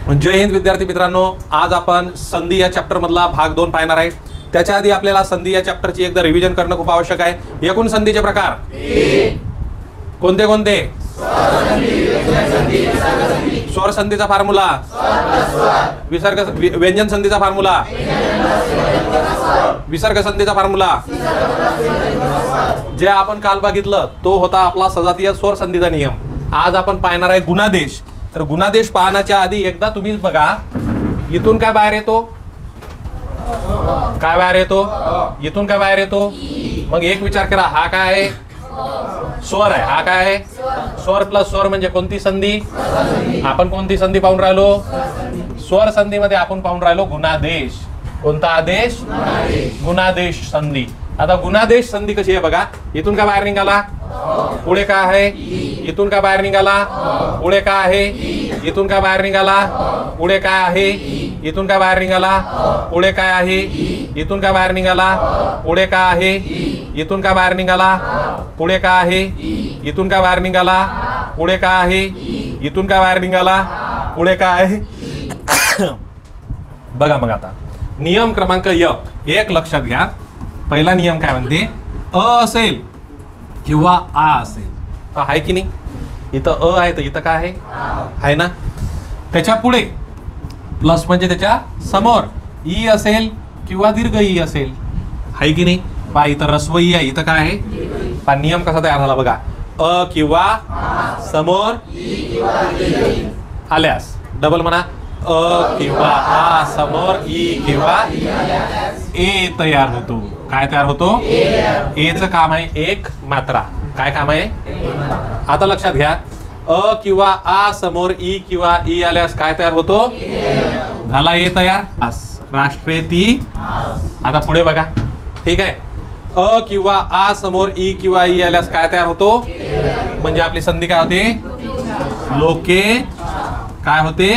जय हिंद विद्यार्थी मित्रांनो, आज आपण संधी या चॅप्टर मधला भाग 2 पाहणार आहे। त्याच्या आधी आपल्याला संधी या चॅप्टरची एकदा रिव्हिजन करणं खूप आवश्यक आहे। एकूण संधीचे प्रकार कोणते कोणते? स्वर संधीचा फॉर्म्युला, विसर्ग व्यंजन संधीचा फॉर्म्युला, विसर्ग संधीचा फॉर्म्युला जे आपण काल बघितलं तो होता आपला सजातीय स्वर संधीचा नियम। आज आपण पाहणार आहे गुणादेश। तर गुणादेश पाहण्याच्या आधी एकदा तुम्ही बघा, इथून काय बाहेर येतो, काय बाहेर येतो, इथून काय बाहेर येतो। मग एक विचार करा, हा काय आहे? स्वर आहे। हा काय आहे? स्वर प्लस स्वर म्हणजे कोणती संधी? आपण कोणती संधी पाहून राहिलो? स्वर संधीमध्ये आपण पाहून राहिलो गुणादेश। कोणता आदेश? गुणादेश संधी। आता गुणादेश संधी कशी आहे बघा, इथून काय बाहेर निघाला, पुढे काय आहे, इथून काय बाहेर निघाला, पुढे काय आहे, इथून काय बाहेर निघाला, पुढे काय आहे, इथून काय बाहेर निघाला, पुढे काय आहे, इथून काय बाहेर निघाला, पुढे काय आहे, इथून काय बाहेर निघाला, पुढे काय आहे, इथून काय बाहेर निघाला, पुढे काय आहे, इथून काय बाहेर निघाला, पुढे काय आहे। बघा मग आता नियम क्रमांक 1 लक्षात घ्या। पहिला नियम काय म्हणते, अ असेल किंवा आ असेल, आहे की नाही? इथं अ आहे तर इथं काय आहे ना? त्याच्या पुढे प्लस म्हणजे त्याच्या समोर ई असेल किंवा दीर्घ ई असेल, आहे की नाही? पहा इथं रस्व ई आहे, इथं काय आहे? पहा नियम कसा तयार झाला बघा, अ किंवा समोर आल्यास, डबल म्हणा, अ किंवा आ समोर ई किंवा ए तयार होतो। काय तयार होतो? एचं काम आहे एक मात्रा। काय काम आहे? आता लक्षात घ्या, अ किंवा आ समोर ई किंवा ई आल्यास काय तयार होतो? झाला ए तयार, राष्ट्रेती। आता पुढे बघा, ठीक आहे, अ किंवा आ समोर ई किंवा ई आल्यास काय तयार होतो? म्हणजे आपली संधी काय होते? लोके काय होते?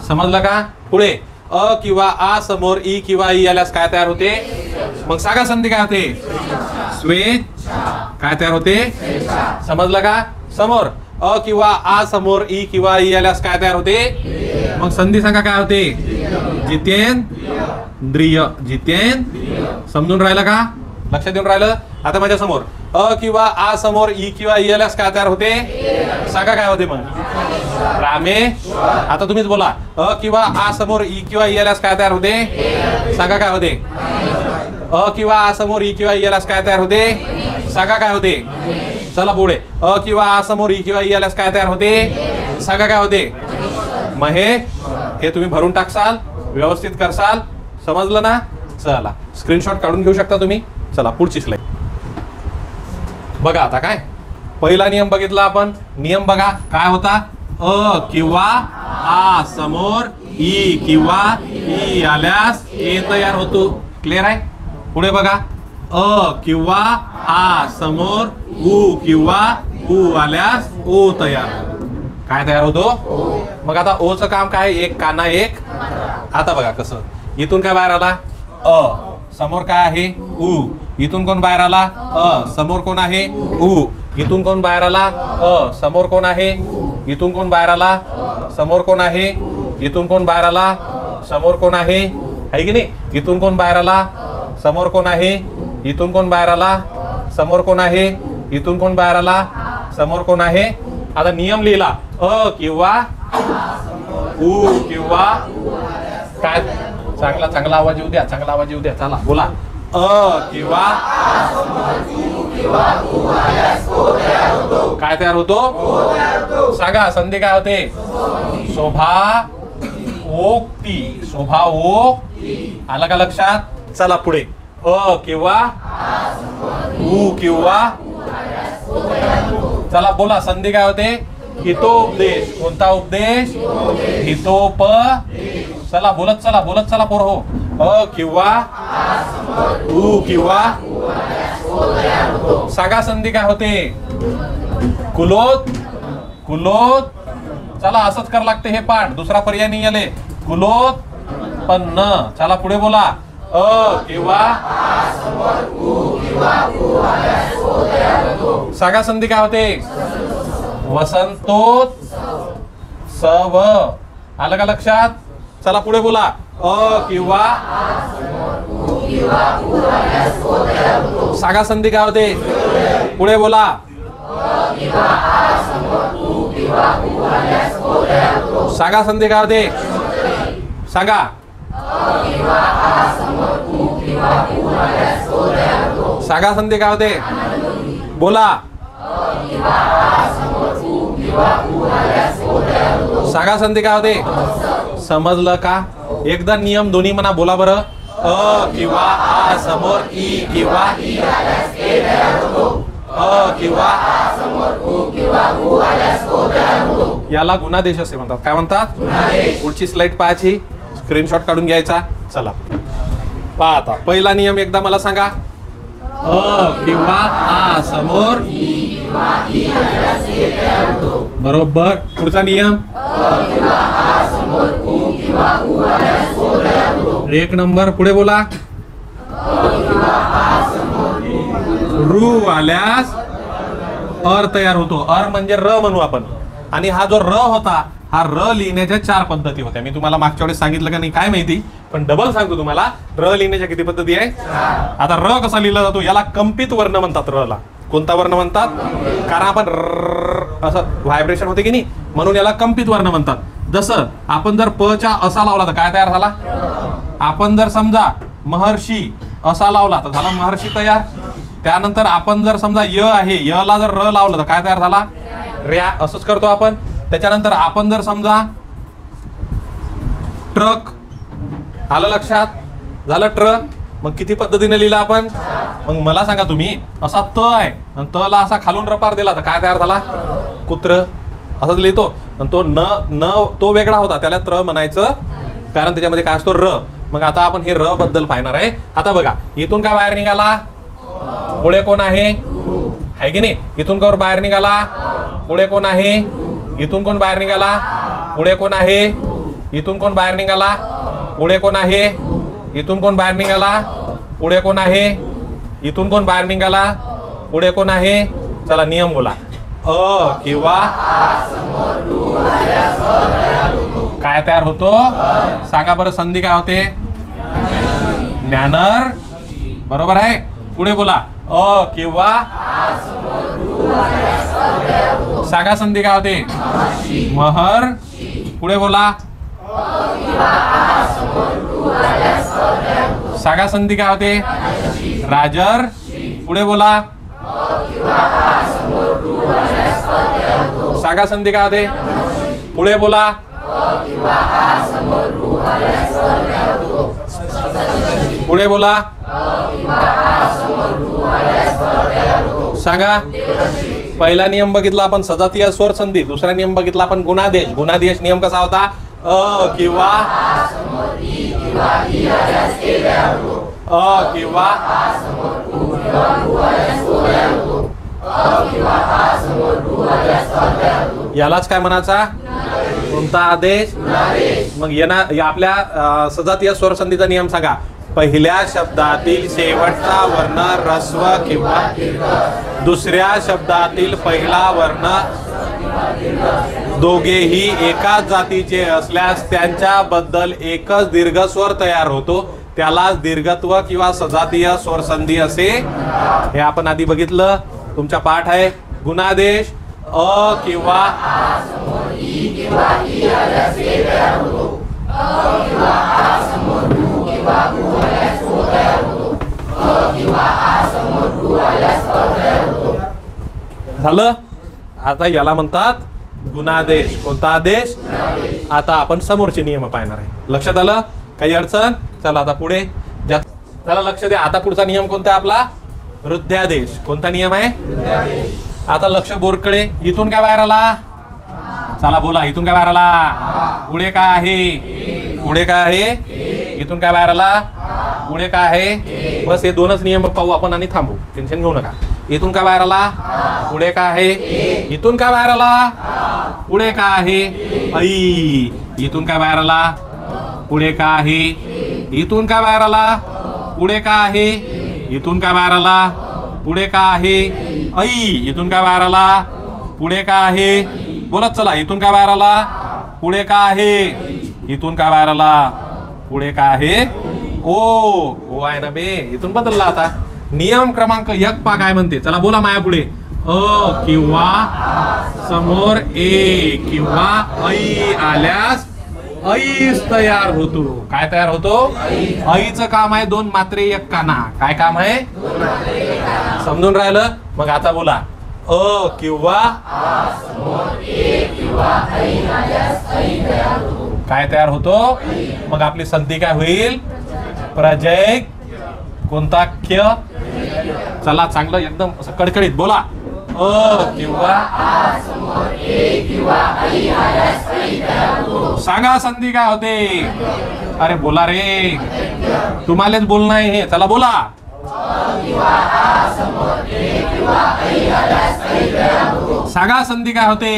समजलं का? पुढे अ किंवा आ समोर ई किंवा ई आल्यास काय तयार होते? मग सांगा संधी काय होते? स्वेच काय तयार होते? समजलं का? समोर अ किंवा आ समोर ई किंवा ई आल्यास काय तयार होते? मग संधी सांगा काय होते? जितेंद्रिय। जितेंद्रिय समजून राहिलं का? लक्षात देऊन राहिलं? आता माझ्या समोर अ किंवा आ समोर ई किंवा ई आल्यास काय तयार होते? सांगा काय होते? मग रामेश। आता तुम्हीच बोला, अ किंवा आ समोर ई किंवा ई आल्यास काय तयार होते? सांगा काय होते? अ किंवा आ समोर ई किंवा ई आल्यास काय तयार होते? सांगा काय होते? चला पुढे, अ किंवा आ समोर ई किंवा ई आल्यास काय तयार होते? सांगा काय होते? महेश। हे तुम्ही भरून टाकसाल, व्यवस्थित करसाल, समजलं ना? चला स्क्रीनशॉट काढून घेऊ शकता तुम्ही। चला पुढची स्लाइड बघा। आता काय पहिला नियम बघितला आपण, नियम बघा काय होता? अ किंवा आ समोर ई किंवा ई आल्यास ए तयार होतो। क्लिअर आहे? पुढे बघा, अ किंवा आ समोर उ किंवा उ आल्यास ओ तयार होतो। काय तयार होतो? मग आता ओ चं काम काय? एक काना एक। आता बघा कसं, इथून काय बाहेर आला? अ समोर काय आहे? उ। इथून कोण बाहेर आला? अ समोर कोण आहे? उ। इथून कोण बाहेर आला? अ समोर कोण आहे? इथून कोण बाहेर आला? समोर कोण आहे? इथून कोण बाहेर आला? समोर कोण आहे? है की नाही? इथून कोण बाहेर आला? समोर कोण आहे? इथून कोण बाहेर आला? समोर कोण आहे? इथून कोण बाहेर आला? समोर कोण आहे? आता नियम लिहिला, अ किंवा उ किंवा काय? चांगला चांगला आवाज येऊ द्या, चांगला आवाज येऊ द्या। चला बोला, अ किंवा काय तयार होतो? सांगा संधी काय होते? शोभा ओक्ती। शोभा ओक्ती आला का लक्षात? चला पुढे, अ किंवा उ किंवा, चला बोला संधी काय होते? हितोपदेश। कोणता उपदेश? हितोप। चला बोलत चला पोर हो, अ किंवा उ किंवा, सांगा संधी काय होते? कुलोत। कुलोत। चला असंच कर लागते हे पाठ, दुसरा पर्याय नाही आले। कुलोत पण न। चला पुढे बोला, अ किंवा सांगा संधी काय होते? वसंतोत्सव। आलं का लक्षात? चला पुढे बोला. किंवा सागा संधी काय होते? पुढे बोला. सागा संधी काय होते? सांगा. सागा संधी काय होते? बोला. सागा संधी काय होते? समजलं का? एकदा नियम दोन्ही म्हणा, बोला बरं. किंवा आ समोर ई किंवा किंवा याला गुणादेश असे म्हणतात. काय म्हणतात? पुढची स्लाइड पाहायची, स्क्रीनशॉट काढून घ्यायचा. चला पहा आता पहिला नियम एकदा मला सांगा. किंवा आ समोर बरोबर. पुढचा नियम एक नंबर. पुढे बोला. रू आल्यास अर तयार होतो. अर म्हणजे र म्हणू आपण. आणि हा जो र होता, हा र लिहिण्याच्या 4 पद्धती होत्या. मी तुम्हाला मागच्या वेळेस सांगितलं का नाही काय माहिती, पण डबल सांगतो तुम्हाला. र लिहिण्याच्या किती पद्धती आहे? आता र कसा लिहिला जातो? याला कंपित वर्ण म्हणतात. र ला कोणता वर्ण म्हणतात? कारण आपण असं व्हायब्रेशन होते की नाही, म्हणून याला कंपित वर्ण म्हणतात. जसं आपण जर प च्या असा लावला तर काय तयार झाला? आपण जर समजा महर्षी असा लावला तर झाला महर्षी तयार. त्यानंतर आपण जर समजा य आहे, य ला जर र लावलं तर काय तयार झाला? रॅ. असंच करतो आपण. त्याच्यानंतर आपण जर समजा ट्रक, आलं लक्षात? झालं ट्रक. मग किती पद्धतीने लिहिला आपण? मग मला सांगा तुम्ही, असा त आहे आणि त ला असा खालून रपार दिला तर काय तयार झाला? कुत्र. असंच लिहितो. आणि तो न तो वेगळा होता, त्याला त्र म्हणायचं, कारण त्याच्यामध्ये काय असतो? र. मग आता आपण हे र बद्दल पाहणार आहे. आता बघा, इथून काय बाहेर निघाला? पुढे कोण आहे? है की नाही? इथून कोण बाहेर निघाला? पुढे कोण आहे? इथून कोण बाहेर निघाला? पुढे कोण आहे? इथून कोण बाहेर निघाला? पुढे कोण आहे? इथून कोण बाहेर निघाला? पुढे कोण आहे? इथून कोण बाहेर निघाला? पुढे कोण आहे? चला नियम बोला. किंवा काय तयार होतो? सांगा बरं. संधी काय होते? ज्ञानर. बरोबर आहे. पुढे बोला. किंवा सांगा संधी काय होते? महर. पुढे बोला. सांगा संधी काय होते? राजर. पुढे बोला. सांगा संधी काय होते? पुढे बोला. पुढे बोला. सांगा. पहिला नियम बघितला आपण सजातीय स्वर संधी. दुसरा नियम बघितला आपण गुणादेश. गुणादेश नियम कसा होता? किंवा किंवा यालाच काय म्हणायचा? कोणता आदेश? मग आपल्या सजातीय स्वर संधीचा नियम सांगा. पहिल्या शब्दातील शेवटचा वर्ण ऱ्हस्व किंवा दुसऱ्या शब्दातील पहिला वर्ण दोघेही एकाच जातीचे असल्यास त्यांच्याबद्दल एकच दीर्घस्वर तयार होतो, त्याला दीर्घत्व किंवा सजातीय स्वर संधी असे. हे आपण आधी बघितलं. तुमचा पाठ आहे गुणादेश. किंवा झालं. आता याला म्हणतात गुणादेश. कोणता आदेश? आता आपण समोरचे नियम पाहणार आहे. लक्षात आलं? काही अडचण? चला आता पुढे चला लक्ष द्या. आता पुढचा नियम कोणता आहे आपला? वृद्ध्यादेश. कोणता नियम आहे? आता लक्ष बोर्डकडे. इथून काय बाहेर आला? चला बोला. इथून काय बाहेर आला? पुढे काय आहे? पुढे काय आहे? इथून काय बाहेर आला? पुढे काय आहे? बस हे दोनच नियम पाहू आपण आणि थांबू. टेन्शन घेऊ नका. इथून काय बाहेर आला? पुढे काय आहे? इथून काय बाहेर आला? पुढे काय आहे? ऐ. इथून काय बाहेर आला? पुढे काय आहे? इथून काय बाहेर आला? पुढे काय आहे? इथून काय बाहेर आला? पुढे काय आहे? ऐ. इथून काय बाहेर आला? पुढे काय आहे? बोलत चला. इथून काय बाहेर आला? पुढे काय आहे? इथून काय बाहेर आला? पुढे काय आहे? ओ आहे ना बे, इथून बदलला आता. नियम क्रमांक 1 पा काय म्हणते, चला बोला माया पुढे. अ किंवा समोर ए किंवा ऐ आल्यास ऐस तयार होतो. काय तयार होतो? ऐचं काम आहे 2 मात्रे 1 काना. काय काम आहे? समजून राहिलं? मग आता बोला. अ किंवा काय तयार होतो? मग आपली संधी काय होईल? प्रजय कोणता क्य? चला चांगलं एकदम असं कडकडीत बोला. अ किंवा सांगा संधी काय होते? अरे बोला रे, तुम्हालाच बोलणं आहे हे. चला बोला. सांगा संधी काय होते?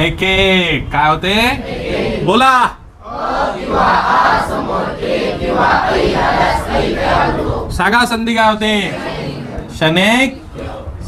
एक एक काय होते? बोला. सांगा संधी काय होते? शनेक.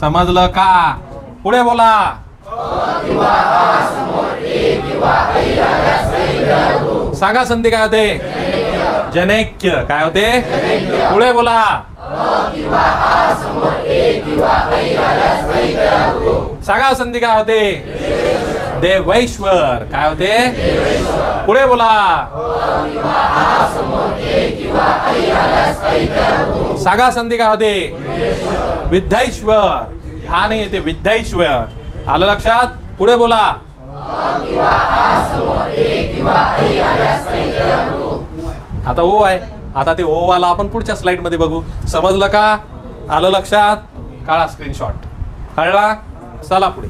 समजलं का? पुढे बोला. सांगा संधी काय होते? जनैक्य. काय होते? पुढे बोला. सांगा संधी काय होते? देवैश्वर. काय होते? पुढे बोला. सांगा संधी काय होते? विद्यैश्वर. हा नाही येते विद्यैश्वर. आलं लक्षात? पुढे बोला. आता ओ आहे. आता ते ओ वाला आपण पुढच्या स्लाइड मध्ये बघू. समजलं का? आलं लक्षात? काढा स्क्रीनशॉट. कळला? चला पुढे.